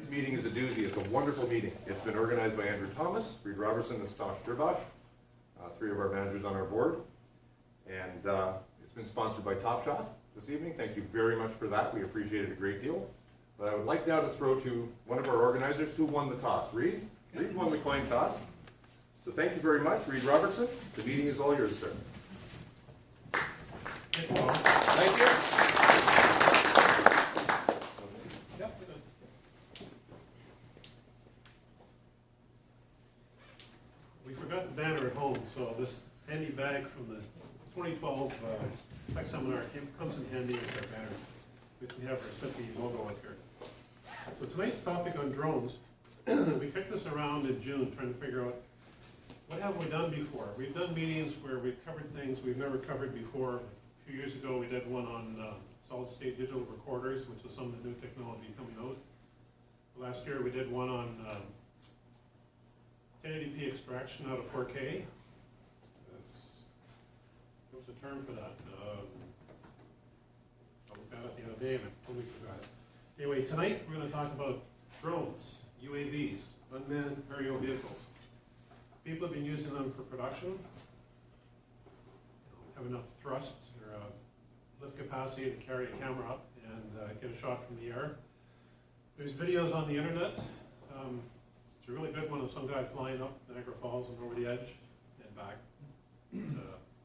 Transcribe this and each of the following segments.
This meeting is a doozy. It's a wonderful meeting. It's been organized by Andrew Thomas, Reed Robertson, and Stosh Durbash, three of our managers on our board. And it's been sponsored by Top Shot this evening. Thank you very much for that. We appreciate it a great deal. But I would like now to throw to one of our organizers who won the toss. Reed? Reed won the coin toss. So thank you very much, Reed Robertson. The meeting is all yours, sir. Thank you. We forgot the banner at home, so this handy bag from the 2012 tech seminar comes in handy with our banner, which we have our SMPTE logo up here. So tonight's topic on drones, we kicked this around in June trying to figure out what have we done before. We've done meetings where we've covered things we've never covered before. A few years ago we did one on solid-state digital recorders, which was some of the new technology coming out. Last year we did one on 1080p extraction out of 4K. What's the term for that? I looked at it the other day and I totally forgot it. Anyway, tonight we're going to talk about drones, UAVs, unmanned aerial vehicles. People have been using them for production, have enough thrust or lift capacity to carry a camera up and get a shot from the air. There's videos on the internet. It's a really good one of some guy flying up Niagara Falls and over the edge and back.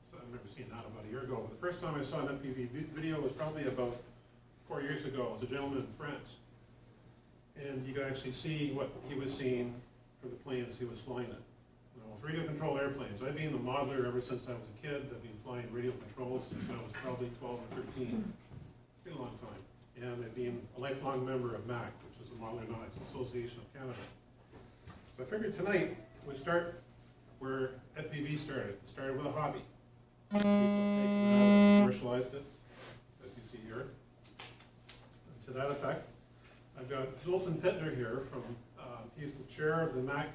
So I remember seeing that about a year ago. But the first time I saw an FPV video was probably about 4 years ago. It was a gentleman in France. And you could actually see what he was seeing from the planes he was flying in. You know, with radio control airplanes. I've been a modeler ever since I was a kid. I've been flying radio controls since I was probably 12 or 13. It's been a long time. And I've been a lifelong member of MAC, which is the Model Aeronautics Association of Canada. So I figured tonight we'd start where FPV started. It started with a hobby. People commercialized it, as you see here. And to that effect, I've got Zoltan Pittner here from, he's the chair of the MAC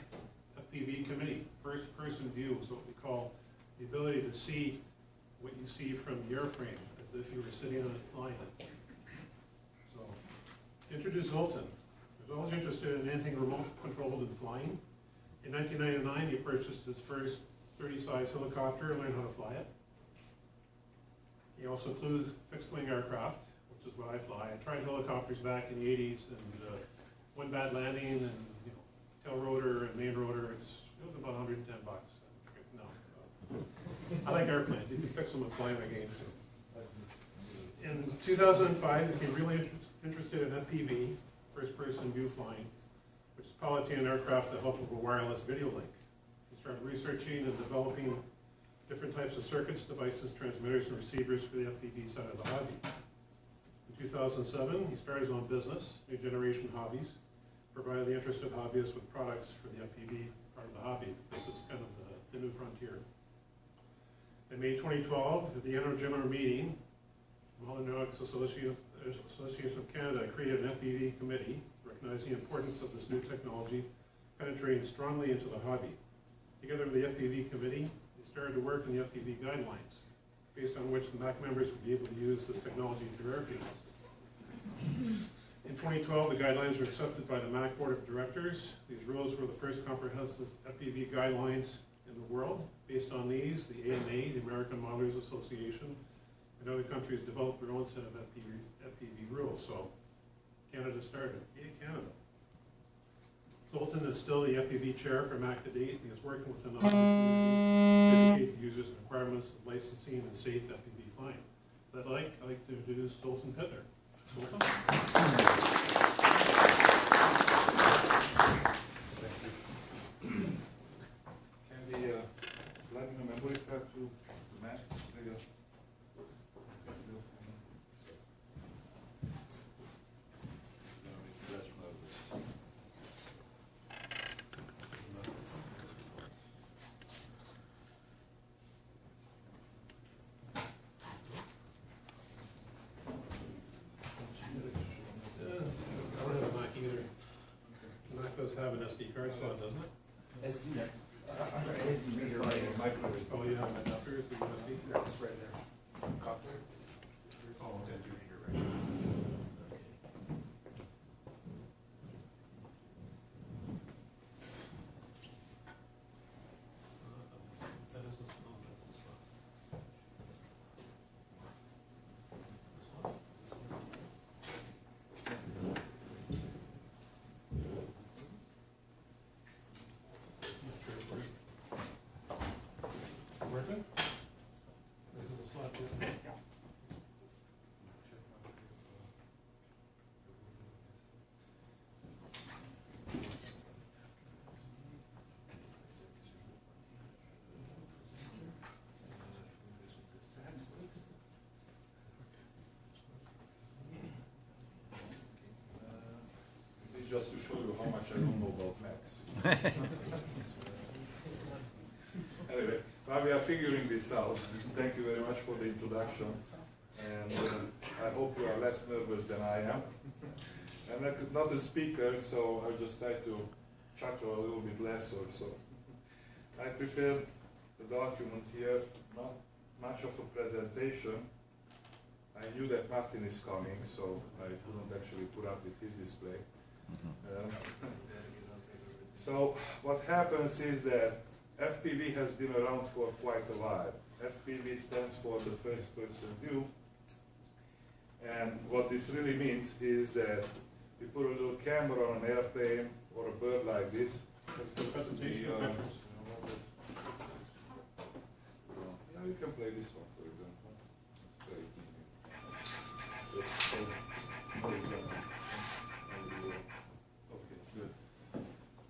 FPV committee. First person view is what we call the ability to see what you see from the airframe, as if you were sitting on it flying it. So, to introduce Zoltan. I was always interested in anything remote controlled and flying. In 1999, he purchased his first 30-size helicopter and learned how to fly it. He also flew fixed-wing aircraft, which is what I fly. I tried helicopters back in the 80s, and one bad landing, and tail rotor and main rotor. It was about 110 bucks. No, I like airplanes. You can fix them and fly them again. So. In 2005, he became really interested in FPV, first-person view flying, which is piloting an aircraft that helped with a wireless video link. He started researching and developing different types of circuits, devices, transmitters, and receivers for the FPV side of the hobby. In 2007, he started his own business, New Generation Hobbies, providing the interested hobbyists with products for the FPV part of the hobby. This is kind of the new frontier. In May 2012, at the annual general meeting, the Aeronautics Association of Canada created an FPV committee, recognizing the importance of this new technology penetrating strongly into the hobby. Together with the FPV committee, they started to work on the FPV guidelines, based on which the MAC members would be able to use this technology for airfields. In 2012, the guidelines were accepted by the MAC Board of Directors. These rules were the first comprehensive FPV guidelines in the world. Based on these, the AMA, the American Modelers Association, and other countries developed their own set of FPV rules. So Canada started. Yay, Canada. Zoltan is still the FPV chair for MAC to date, and is working with an office to educate the users on requirements of licensing and safe FPV flying. I'd like to introduce Zoltan Pittner. Zoltan? Can the platinum memory card to MAC? Have an SD card slot, doesn't it? SD. SD reader right here. Microwave. Oh, you have an adapter to USB? Yeah, it's right there. Copter. Oh, okay. SD reader right here. just to show you how much I don't know about Macs. Anyway, while we are figuring this out, thank you very much for the introduction, and I hope you are less nervous than I am. And I'm not a speaker, so I'll just try to chatter a little bit less or so. I prepared the document here, not much of a presentation. I knew that Martin is coming, so I couldn't actually put up with his display. So what happens is that FPV has been around for quite a while. FPV stands for the first person view. And what this really means is that you put a little camera on an airplane or a bird like this. That's the presentation of pictures. Yeah, you can play this one, for example. It's very okay, good.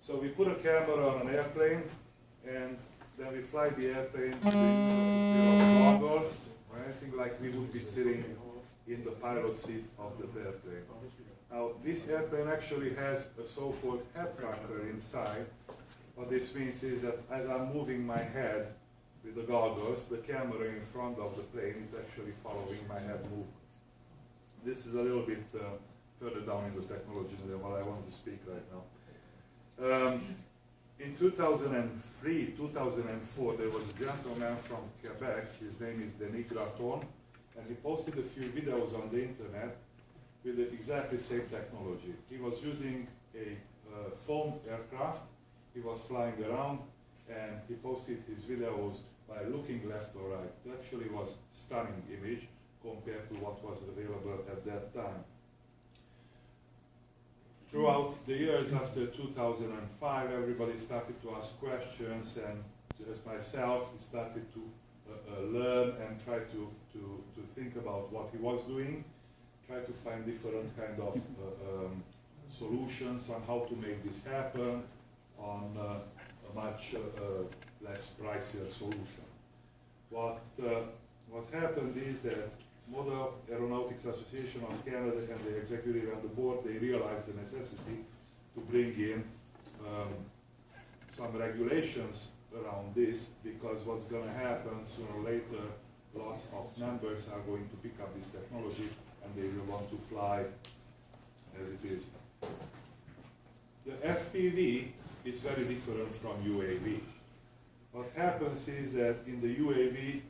So we put a camera on an airplane, and then we fly the airplane with goggles or anything, like we would be sitting in the pilot seat of the airplane. Now, this airplane actually has a so-called head tracker inside. What this means is that as I'm moving my head with the goggles, the camera in front of the plane is actually following my head movements. This is a little bit further down in the technology than what I want to speak right now. In 2003, 2004, there was a gentleman from Quebec. His name is Denis Graton, and he posted a few videos on the internet with the exactly same technology. He was using a foam aircraft. He was flying around, and he posted his videos by looking left or right. It actually was a stunning image compared to what was available at that time. Throughout the years after 2005, everybody started to ask questions, and just myself started to learn and try to think about what he was doing, try to find different kind of solutions on how to make this happen on a much less pricier solution. What happened is that Model Aeronautics Association of Canada and the executive and the board, they realized the necessity to bring in some regulations around this, because what's going to happen sooner or later, lots of members are going to pick up this technology and they will want to fly as it is. The FPV is very different from UAV. What happens is that in the UAV,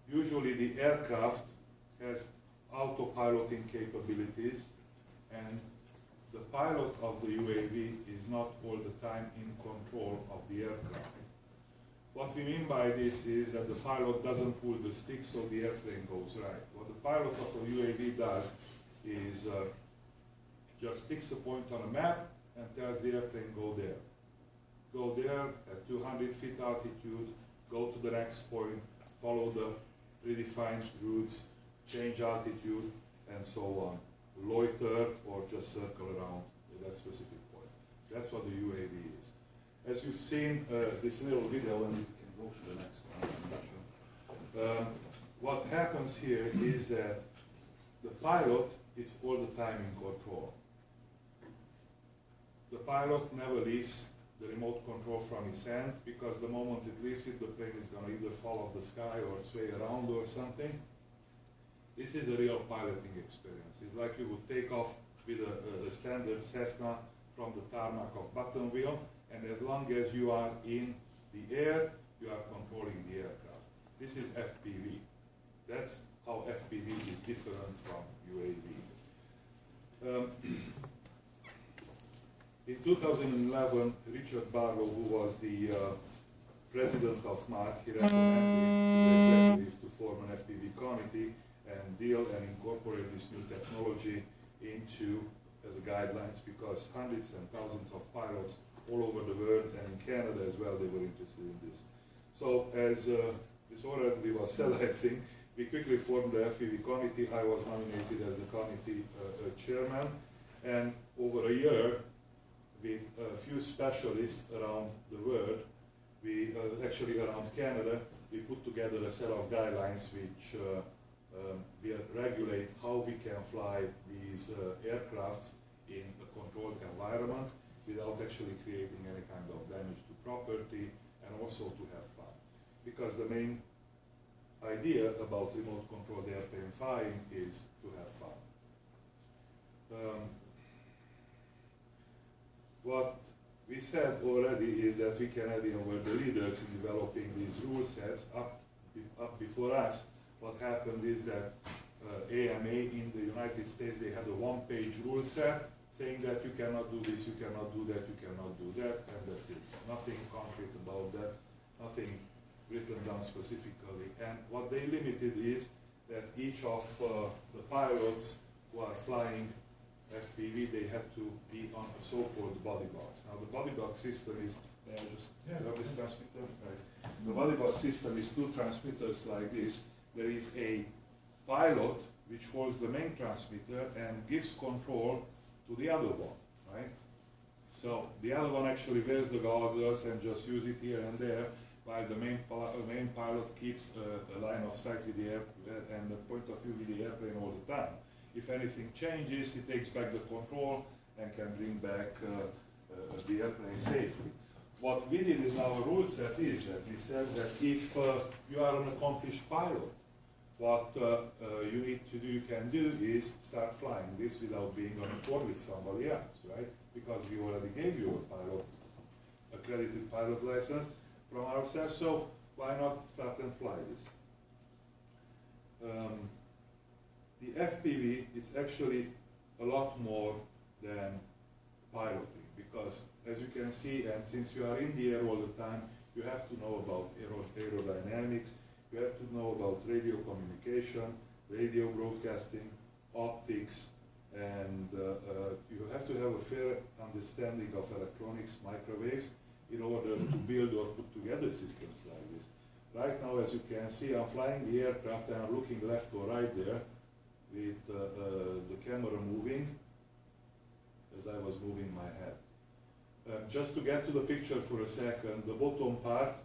usually the aircraft has autopiloting capabilities, and the pilot of the UAV is not all the time in control of the aircraft. What we mean by this is that the pilot doesn't pull the stick so the airplane goes right. What the pilot of a UAV does is just sticks a point on a map and tells the airplane, go there. Go there at 200 feet altitude, go to the next point, follow the predefined routes, change altitude, and so on. Loiter or just circle around at that specific point. That's what the UAV is. As you've seen this little video, and you can go to the next one, what happens here is that the pilot is all the time in control. The pilot never leaves the remote control from his hand, because the moment it leaves it, the plane is going to either fall off the sky or sway around or something. This is a real piloting experience. It's like you would take off with a standard Cessna from the tarmac of Buttonville, and as long as you are in the air, you are controlling the aircraft. This is FPV. That's how FPV is different from UAV. In 2011, Richard Barlow, who was the president of MARC, he recommended the executive to form an FPV committee and deal and incorporate this new technology into as a guidelines, because hundreds and thousands of pilots all over the world and in Canada as well, they were interested in this. So as this already was said, I think, we quickly formed the FPV committee. I was nominated as the committee chairman, and over a year, with a few specialists around the world, we actually around Canada, we put together a set of guidelines which will regulate how we can fly these aircrafts in a controlled environment without actually creating any kind of damage to property, and also to have fun. Because the main idea about remote controlled airplane flying is to have fun. What we said already is that we Canadians were the leaders in developing these rule sets up before us. What happened is that AMA in the United States, they had a one-page rule set saying that you cannot do this, you cannot do that, you cannot do that, and that's it. Nothing concrete about that, nothing written down specifically. And what they limited is that each of the pilots who are flying FPV, they had to be on a so-called body box. Now the body box system is, may I just grab this transmitter? Right. The body box system is two transmitters like this. There is a pilot which holds the main transmitter and gives control to the other one, right? So the other one actually wears the goggles and just use it here and there, while the main pilot keeps a line of sight with the airplane and the point of view with the airplane all the time. If anything changes, he takes back the control and can bring back the airplane safely. What we did in our rule set is that we said that if you are an accomplished pilot, what you need to do, can do is start flying this without being on a call with somebody else, right? Because we already gave you a pilot, accredited pilot license from ourselves, so why not start and fly this? The FPV is actually a lot more than piloting, because as you can see, and since you are in the air all the time, you have to know about aerodynamics, you have to know about radio communication, radio broadcasting, optics, and you have to have a fair understanding of electronics, microwaves, in order to build or put together systems like this. Right now, as you can see, I'm flying the aircraft and I'm looking left or right there with the camera moving as I was moving my head. Just to get to the picture for a second, the bottom part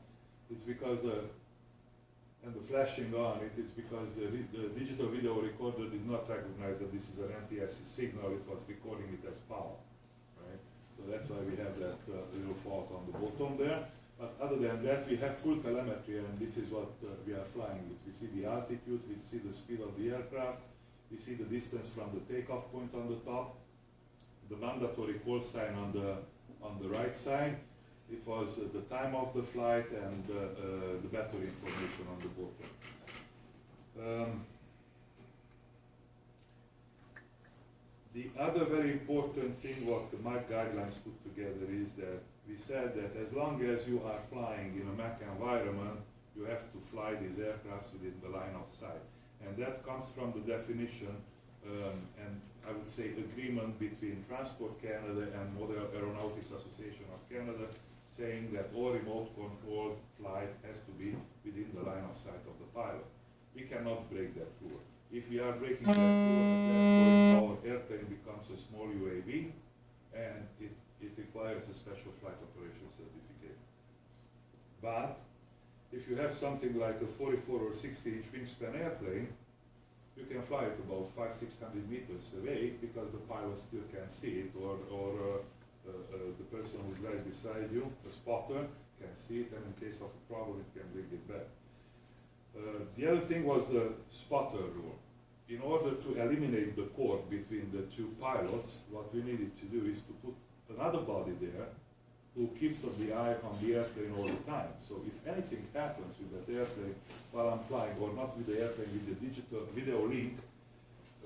is because and the flashing on it is because the digital video recorder did not recognize that this is an NTSC signal, it was recording it as power, right? So that's why we have that little fault on the bottom there. But other than that, we have full telemetry, and this is what we are flying with. We see the altitude, we see the speed of the aircraft, we see the distance from the takeoff point on the top, the mandatory call sign on the right side. It was the time of the flight and the battery information on the bottom. The other very important thing what the MAC guidelines put together is that we said that as long as you are flying in a MAC environment, you have to fly these aircrafts within the line of sight. And that comes from the definition and I would say agreement between Transport Canada and Model Aeronautics Association of Canada, saying that all remote controlled flight has to be within the line of sight of the pilot. We cannot break that rule. If we are breaking that rule, at that point our airplane becomes a small UAV, and it requires a special flight operation certificate. But if you have something like a 44 or 60-inch wingspan airplane, you can fly it about 500–600 meters away because the pilot still can see it, or the person who is right beside you, the spotter, can see it, and in case of a problem, it can bring it back. The other thing was the spotter rule. In order to eliminate the cord between the two pilots, what we needed to do is to put another body there who keeps the eye on the airplane all the time. So if anything happens with that airplane while I'm flying, or not with the airplane, with the digital video link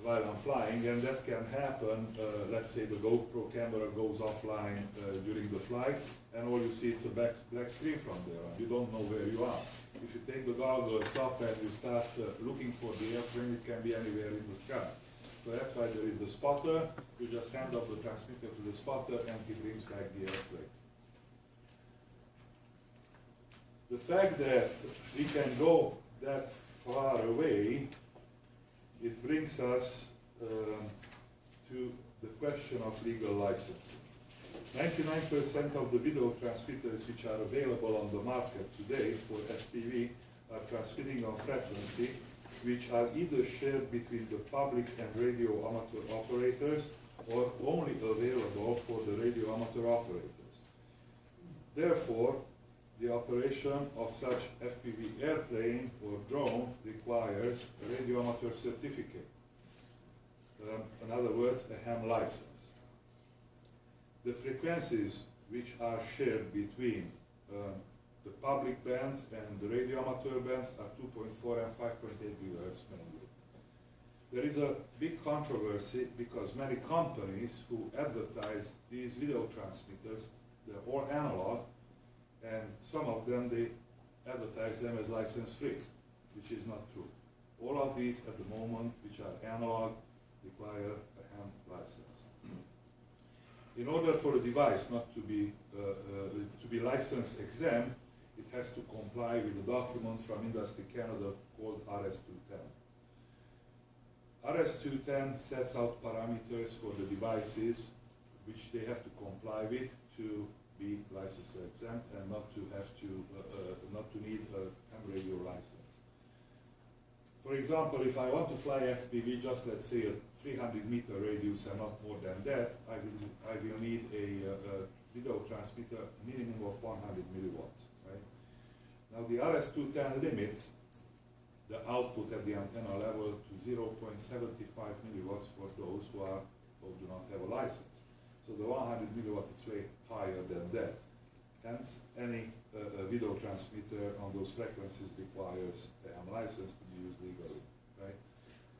while I'm flying, and that can happen, let's say the GoPro camera goes offline during the flight, and all you see is a black screen from there, and you don't know where you are. If you take the goggles off and you start looking for the airplane, it can be anywhere in the sky. So that's why there is the spotter. You just hand off the transmitter to the spotter and he brings back the airplane. The fact that we can go that far away, it brings us to the question of legal licensing. 99% of the video transmitters which are available on the market today for FPV are transmitting on frequency which are either shared between the public and radio amateur operators, or only available for the radio amateur operators. Therefore, the operation of such FPV airplane or drone requires a radio amateur certificate. In other words, a ham license. The frequencies which are shared between the public bands and the radio amateur bands are 2.4 and 5.8 GHz mainly. There is a big controversy because many companies who advertise these video transmitters, they're all analog, and some of them, they advertise them as license-free, which is not true. All of these at the moment, which are analog, require a ham license. In order for a device not to be license exempt, it has to comply with a document from Industry Canada called RS-210. RS-210 sets out parameters for the devices which they have to comply with to be license exempt and not to need a ham radio license. For example, if I want to fly FPV, just let's say a 300-meter radius and not more than that, I will need a video transmitter minimum of 100 milliwatts. Right? Now the RS-210 limits the output at the antenna level to 0.75 milliwatts for those who do not have a license. So the 100 milliwatt is way higher than that. Hence, any video transmitter on those frequencies requires a ham license to be used legally. Right?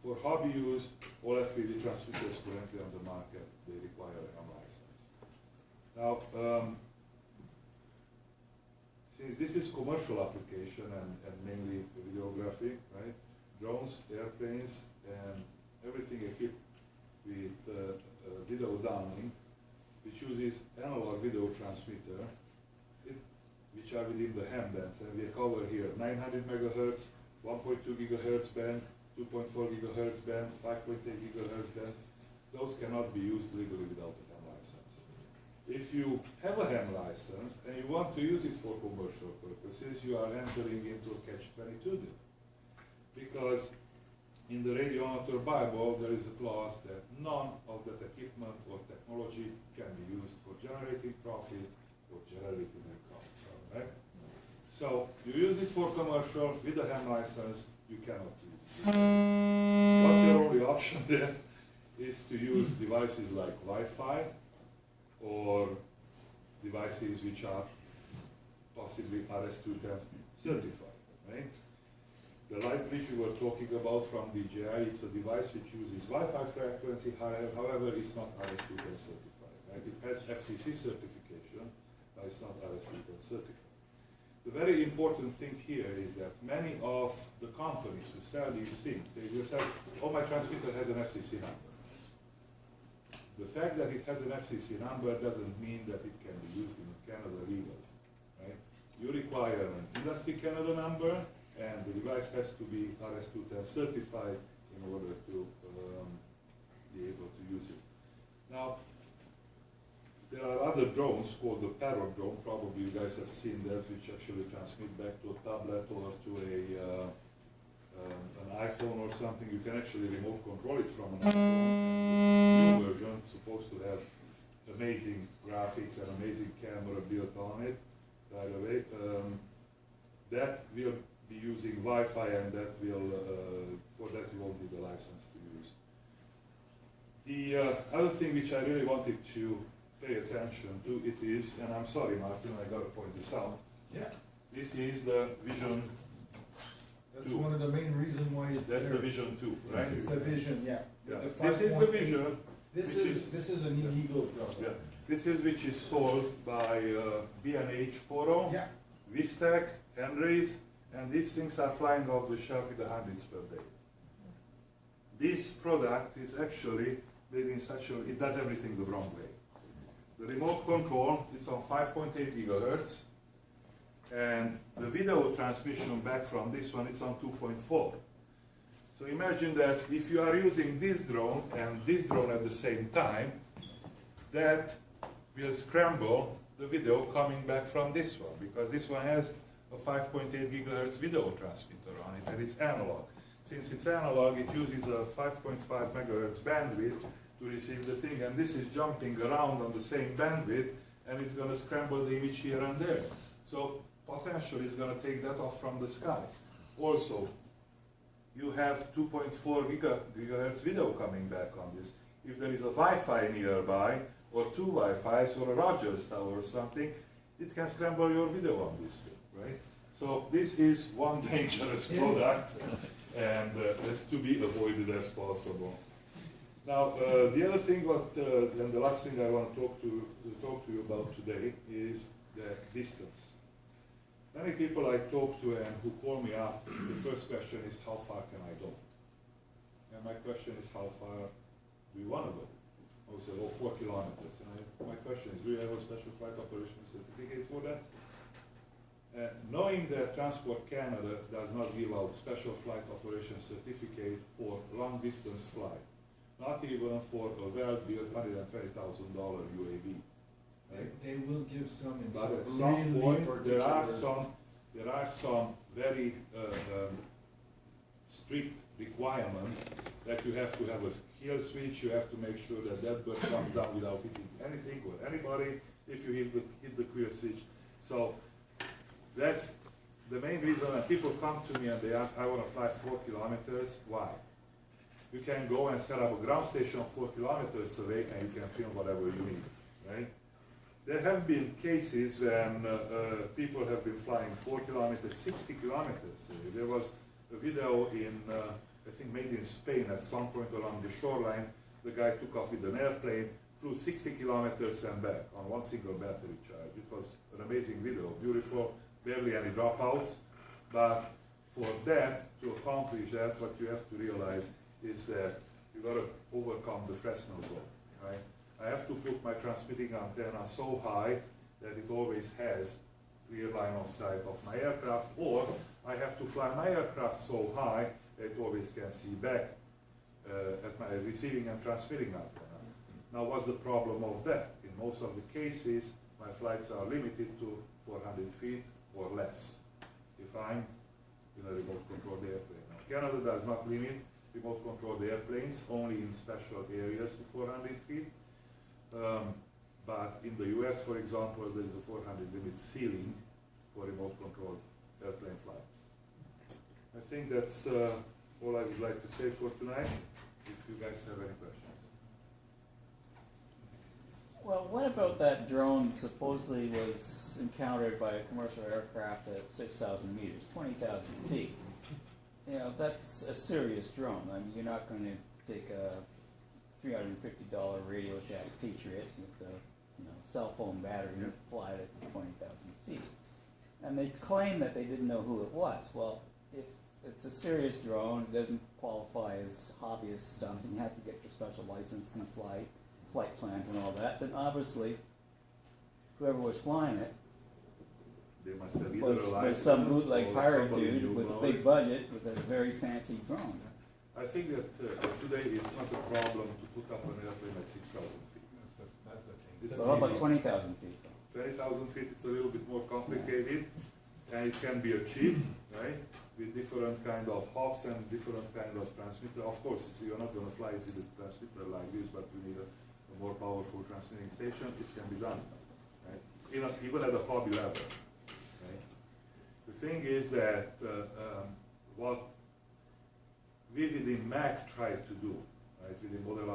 For hobby use, all FPV transmitters currently on the market, they require a ham license. Now, since this is commercial application and mainly videography, right? Drones, airplanes, and everything equipped with video downlink, which uses analog video transmitter, which are within the ham bands, and we cover here 900 MHz, 1.2 GHz band, 2.4 GHz band, 5.8 GHz band. Those cannot be used legally without a ham license. If you have a ham license and you want to use it for commercial purposes, you are entering into a catch-22 deal. Because in the Radio Amateur Bible, there is a clause that none of that equipment or technology can be used for generating profit or generating income. Right? So you use it for commercial with a ham license, you cannot use it. What's your only option there is to use devices like Wi-Fi or devices which are possibly RS-210 certified. Right? The light bridge we were talking about from DJI, it's a device which uses Wi-Fi frequency, however, it's not RS-210 certified. Right? It has FCC certification, but it's not RS-210 certified. The very important thing here is that many of the companies who sell these things, they will say, oh, my transmitter has an FCC number. The fact that it has an FCC number doesn't mean that it can be used in Canada legally. Right? You require an Industry Canada number, and the device has to be RS-210 certified in order to be able to use it. Now, there are other drones called the parrot drone, probably you guys have seen that, which actually transmit back to a tablet or to an iPhone or something. You can actually remote control it from an iPhone. The new version is supposed to have amazing graphics and amazing camera built on it, by the way. That will be using Wi-Fi, and that will, for that you won't need a license to use. The other thing which I really wanted to pay attention to, it is, and I'm sorry Martin, I gotta point this out. Yeah. This is the Vision That's 2. one of the main reasons why it's That's there. the Vision 2, right? It's the Vision, yeah. Yeah. The This is the 5.8. Vision. This which is an illegal product. Yeah. This is which is sold by B&H Foro, Yeah. Vistec, Henry's, and these things are flying off the shelf with the hundreds per day. This product is actually made in such a, it does everything the wrong way. The remote control, it's on 5.8 gigahertz, and the video transmission back from this one, it's on 2.4. So imagine that if you are using this drone and this drone at the same time, that will scramble the video coming back from this one, because this one has a 5.8 gigahertz video transmitter on it, and it's analog. Since it's analog, it uses a 5.5 megahertz bandwidth, to receive the thing, and this is jumping around on the same bandwidth, and it's going to scramble the image here and there. So potentially it's going to take that off from the sky. Also, you have 2.4 gigahertz video coming back on this. If there is a Wi-Fi nearby, or two Wi-Fis, or a Rogers tower or something, it can scramble your video on this thing, right? So this is one dangerous product, and is to be avoided as possible. Now, the other thing, and the last thing I want to talk to you about today is the distance. Many people I talk to and who call me up, the first question is, how far can I go? And my question is, how far do you want to go? I would say, 4 kilometers. And my question is, do you have a special flight operation certificate for that? Knowing that Transport Canada does not give out special flight operation certificate for long distance flight, not even for a well-built $120,000 UAV. Right? They will give some in But at some some really point, there are particular. some very strict requirements that you have to have a kill switch. You have to make sure that that bird comes down without hitting anything or anybody if you hit the kill switch. So that's the main reason when people come to me and they ask, I want to fly 4 kilometers, why? You can go and set up a ground station 4 kilometers away and you can film whatever you need, right? There have been cases when people have been flying 4 kilometers, 60 kilometers. There was a video in, I think made in Spain at some point along the shoreline. The guy took off with an airplane, flew 60 kilometers and back on one single battery charge. It was an amazing video, beautiful, barely any dropouts. But for that, to accomplish that, what you have to realize is that you got to overcome the Fresnel zone, right? I have to put my transmitting antenna so high that it always has clear line of sight of my aircraft, or I have to fly my aircraft so high that it always can see back at my receiving and transmitting antenna. Now, what's the problem of that? In most of the cases, my flights are limited to 400 feet or less if I'm in a remote controlled airplane. Now, Canada does not limit remote controlled airplanes, only in special areas to 400 feet. But in the US, for example, there is a 400 limit ceiling for remote controlled airplane flight. I think that's all I would like to say for tonight. If you guys have any questions. Well, what about that drone supposedly was encountered by a commercial aircraft at 6,000 meters, 20,000 feet? You know, that's a serious drone. I mean, you're not going to take a $350 Radio Shack Patriot with a cell phone battery and fly it at 20,000 feet. And they claim that they didn't know who it was. Well, if it's a serious drone, it doesn't qualify as hobbyist stuff, and you have to get the special license and flight plans and all that, then obviously whoever was flying it They must have either was a license some bootleg or pirate somebody dude knew with a about big it. budget with a very fancy drone. I think that today it's not a problem to put up an airplane at 6,000 feet. That's the thing. It's So how about easy. 20,000 feet? 20,000 feet, it's a little bit more complicated, and it can be achieved, right? With different kind of hops and different kind of transmitter. Of course, you're not going to fly it with a transmitter like this, but we need a more powerful transmitting station. It can be done, right? Even at the hobby level, right? The thing is that what we within MAC try to do, right, within Model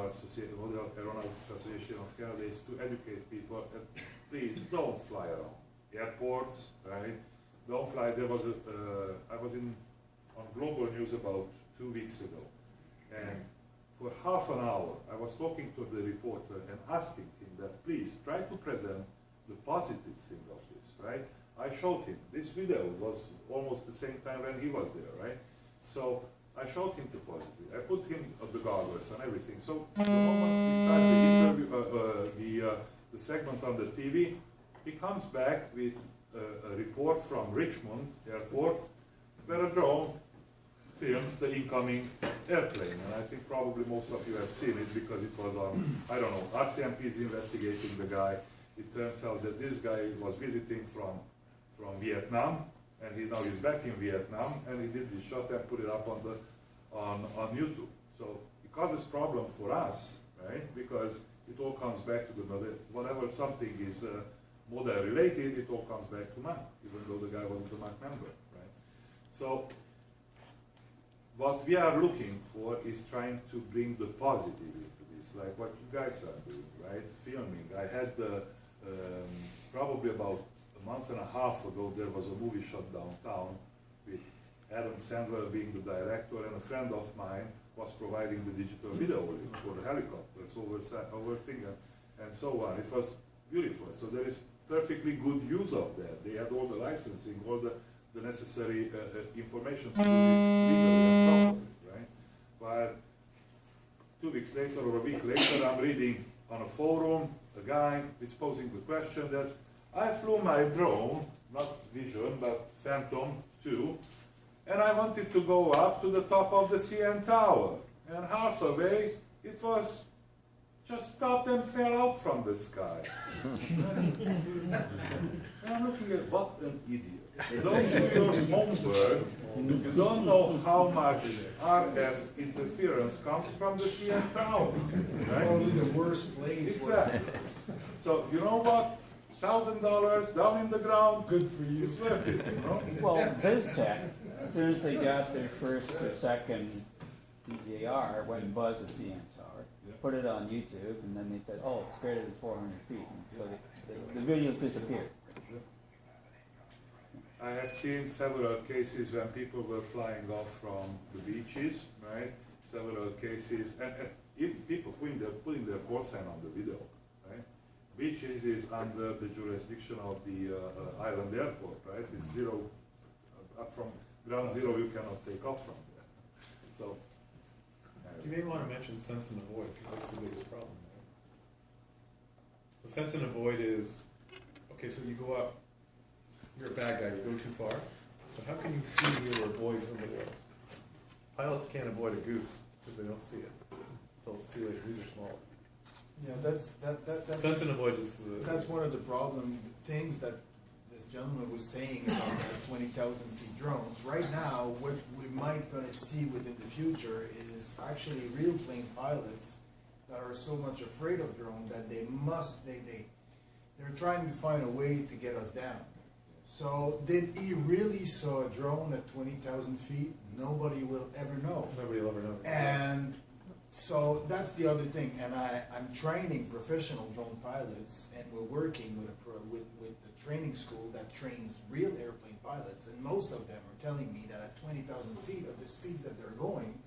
Aeronautics Association of Canada, is to educate people that please don't fly around airports, right? Don't fly. There was I was on Global News about 2 weeks ago, and for half an hour I was talking to the reporter and asking him that please try to present the positive thing of this, right? I showed him this video. Was almost the same time when he was there, right? So I showed him the positive. I put him at the goggles and everything. So the moment we start the interview, the segment on the TV, he comes back with a report from Richmond Airport where a drone films the incoming airplane. And I think probably most of you have seen it because it was on, I don't know, RCMP is investigating the guy. It turns out that this guy was visiting from Vietnam, and he now is back in Vietnam, and he did this shot and put it up on YouTube. So it causes problem for us, right? Because it all comes back to the model. Whenever something is model related, it all comes back to Mac, even though the guy wasn't a Mac member, right? So what we are looking for is trying to bring the positive into this, like what you guys are doing, right? Filming. I had probably about a month and a half ago, there was a movie shot downtown with Adam Sandler being the director, and a friend of mine was providing the digital video for the helicopters over thing and so on. It was beautiful. So there is perfectly good use of that. They had all the licensing, all the necessary information to do this legally and properly, right? While 2 weeks later or a week later, I'm reading on a forum a guy is posing the question that I flew my drone, not Vision, but Phantom 2, and I wanted to go up to the top of the CN Tower. And halfway, it was just stopped and fell out from the sky. And I'm looking at what an idiot. You don't do your homework, you don't know how much RF interference comes from the CN Tower. Right? Probably the worst place. Exactly. So, you know what? $1,000 down in the ground, Good for you. it's worth it, you know? Well, VizTech, as soon as they got their first or second DJR, went and buzzed the CN tower, put it on YouTube, and then they said, oh, it's greater than 400 feet. And so the videos disappeared. I have seen several cases when people were flying off from the beaches, right? Several cases, and even people putting their call sign on the video, right? Beaches is under the jurisdiction of the island airport, right? It's zero, up from ground zero you cannot take off from there. So, You may want to mention sense and avoid, because that's the biggest problem, right? So sense and avoid is, okay, so you go up, you're a bad guy, you go too far, but how can you see you or avoid somebody else? Pilots can't avoid a goose, because they don't see it, until it's too late, these are small. Yeah, that's Sense and avoid is that's one of the things that this gentleman was saying about the 20,000 feet drones. Right now, what we might gonna see within the future is actually real plane pilots that are so much afraid of drone that they're trying to find a way to get us down. So did he really saw a drone at 20,000 feet? Nobody will ever know. nobody will ever know. And so that's the other thing, and I'm training professional drone pilots, and we're working with the training school that trains real airplane pilots, and most of them are telling me that at 20,000 feet at the speeds that they're going,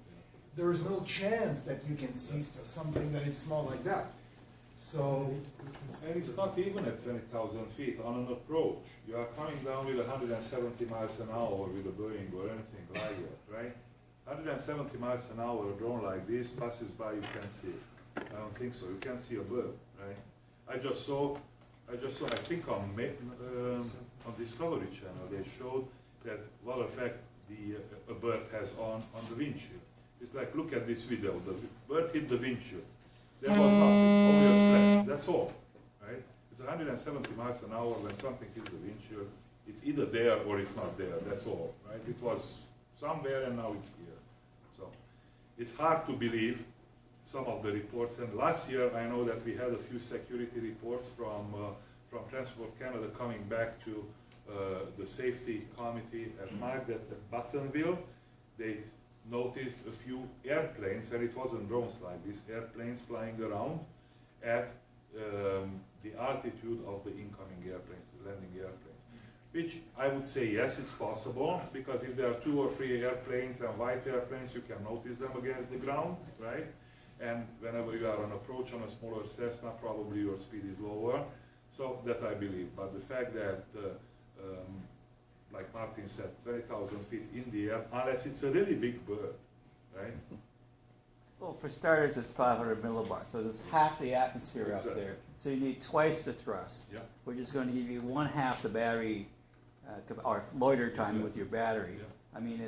there's no chance that you can see something that is small like that. So, and it's not even at 20,000 feet. On an approach, you are coming down with 170 miles an hour with a Boeing or anything like that, right? 170 miles an hour, a drone like this passes by, you can't see it. I don't think so. You can't see a bird, right? I just saw, I think on Discovery Channel, they showed that what effect a bird has on the windshield. It's like, look at this video. The bird hit the windshield. There was nothing, only a scratch. That's all, right? It's 170 miles an hour. When something hits the windshield, it's either there or it's not there. That's all, right? It was somewhere and now it's here. So it's hard to believe some of the reports. And last year, I know that we had a few security reports from Transport Canada coming back to the safety committee at Mark at Buttonville. They noticed a few airplanes, and it wasn't drones like this, airplanes flying around at the altitude of the incoming airplanes, the landing airplanes. Which I would say, yes, it's possible, because if there are 2 or 3 airplanes and white airplanes, you can notice them against the ground, right? And whenever you are on approach on a smaller Cessna, probably your speed is lower. So that I believe. But the fact that, like Martin said, 20,000 feet in the air, unless it's a really big bird, right? Well, for starters, it's 500 millibars, so there's half the atmosphere up there. So you need twice the thrust, Yeah. which is going to give you 1/2 the battery, or loiter time with your battery. Yeah. I mean,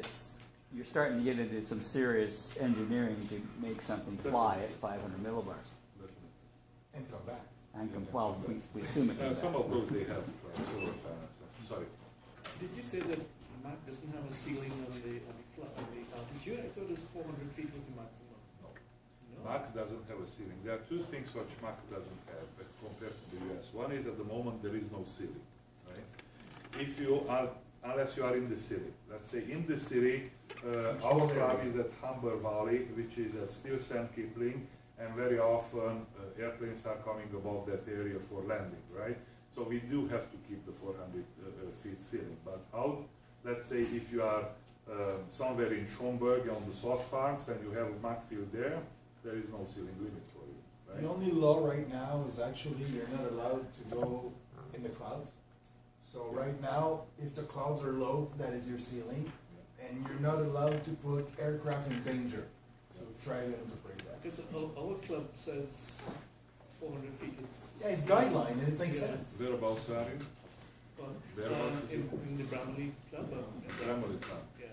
you're starting to get into some serious engineering to make something fly at 500 millibars. and come back. And well, we assume it can. Some of those they have solar panels. Sorry. Did you say that Mach doesn't have a ceiling on the altitude? I thought it was 400 feet was the maximum. No. No? Mach doesn't have a ceiling. There are two things which Mach doesn't have compared to the US. One is at the moment there is no ceiling, right? If you are, unless you are in the city. Let's say in the city, our club is at Humber Valley, which is at Still Sam Kipling, and very often airplanes are coming above that area for landing, right? So we do have to keep the 400 feet ceiling. But out, let's say if you are somewhere in Schomburg on the soft farms and you have a Mach field there is no ceiling limit for you, right? The only law right now is actually you're not allowed to go in the clouds. So right now, if the clouds are low, that is your ceiling, and you're not allowed to put aircraft in danger. So try to interpret that. Because our club says 400 feet is. Yeah, it's guideline and it makes Yeah. sense. Whereabouts are you? Whereabouts? In the Bramley Club. Bramley Club. Yeah.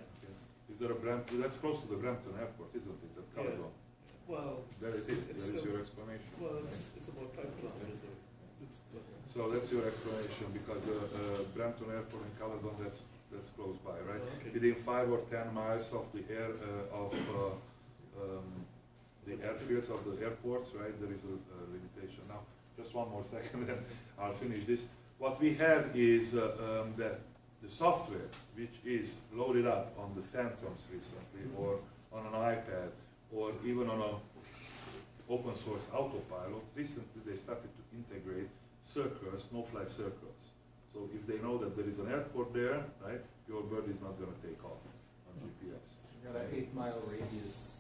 Is there a Brampton? That's close to the Brampton Airport, isn't it? At Caledon. Well, There it is. There is your explanation. well, right? it's about 5 kilometers away. So that's your explanation, because the Brampton Airport in Caledon, that's close by, right? Okay. Within 5 or 10 miles of the the airfields of the airports, right? There is a limitation. Now, just one more second, then I'll finish this. What we have is that the software, which is loaded up on the Phantoms recently, or on an iPad, or even on an open source autopilot, recently they started to integrate circles, no-fly circles. So if they know that there is an airport there, right, your bird is not going to take off on GPS. You got an 8-mile radius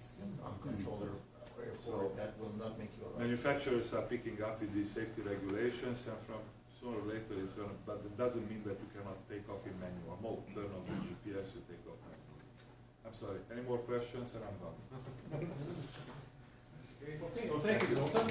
uncontroller airport that will not make you alright. Manufacturers are picking up with these safety regulations, and from sooner or later it's going to, but it doesn't mean that you cannot take off in manual mode. Turn on the GPS, you take off manually. I'm sorry, any more questions and I'm done. Okay, well, thank you, Zoltan.